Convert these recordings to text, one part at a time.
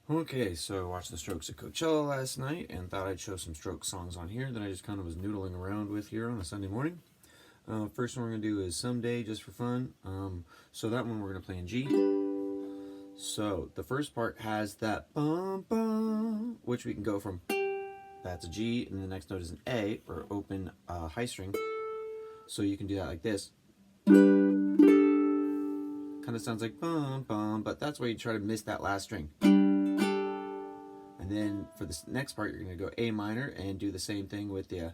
Okay, so I watched the Strokes at Coachella last night and thought I'd show some Strokes songs on here that I just kind of was noodling around with here on a Sunday morning. First one we're going to do is Someday, just for fun. So that one we're going to play in G. So the first part has that bum bum, which we can go from, that's a G, and the next note is an A, or open high string. So you can do that like this. Kind of sounds like bum bum, but that's why you try to miss that last string. And then for this next part, you're going to go A minor and do the same thing with the,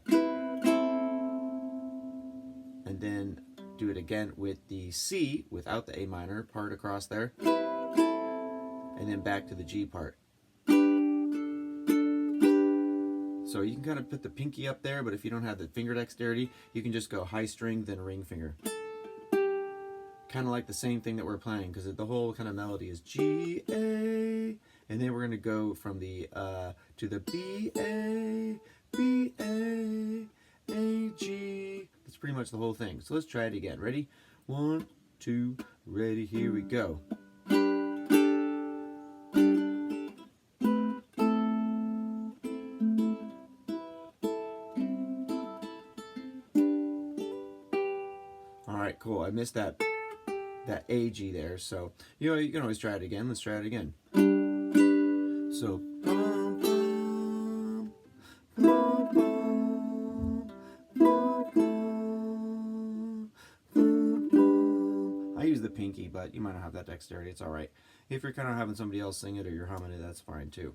and then do it again with the C without the A minor part across there, and then back to the G part. So you can kind of put the pinky up there, but if you don't have the finger dexterity, you can just go high string, then ring finger. Kind of like the same thing that we're playing, because the whole kind of melody is G, A, and then we're going to go from the to the B, A, B, A, A, G. That's pretty much the whole thing. So let's try it again. Ready? 1, 2, ready, here we go. Alright, cool. I missed that A G there, so you can always try it again. Let's try it again. So bum, bum, bum, bum, bum, bum, bum. I use the pinky, but you might not have that dexterity. It's alright. If you're kind of having somebody else sing it or you're humming it, that's fine too.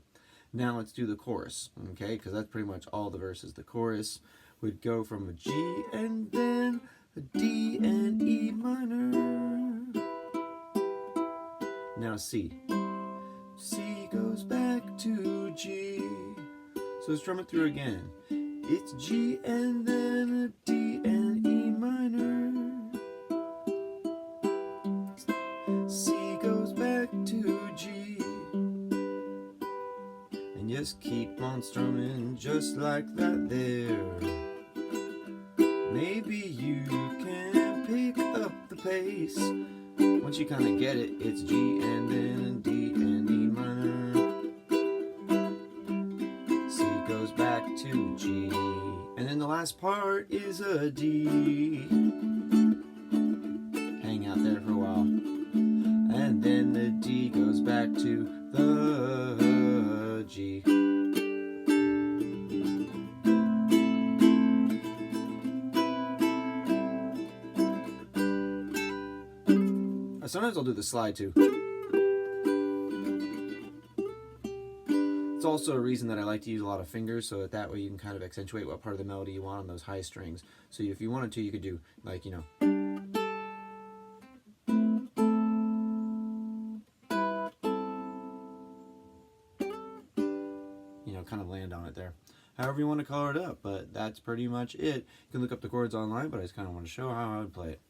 Now let's do the chorus, okay? Because that's pretty much all the verses. The chorus would go from a G and then a D and E minor. Now C. C goes back to G. So let's drum it through again. It's G and then a D and E minor. C goes back to G. And just keep on strumming just like that there. Maybe you can pick up the pace. Once you kind of get it, it's G and then D and E minor. C goes back to G. And then the last part is a D. Hang out there for a while. And then the D goes back to the G. Sometimes I'll do the slide too. It's also a reason that I like to use a lot of fingers, so that way you can kind of accentuate what part of the melody you want on those high strings. So if you wanted to, you could do like, kind of land on it there. However you want to color it up, but that's pretty much it. You can look up the chords online, but I just kind of want to show how I would play it.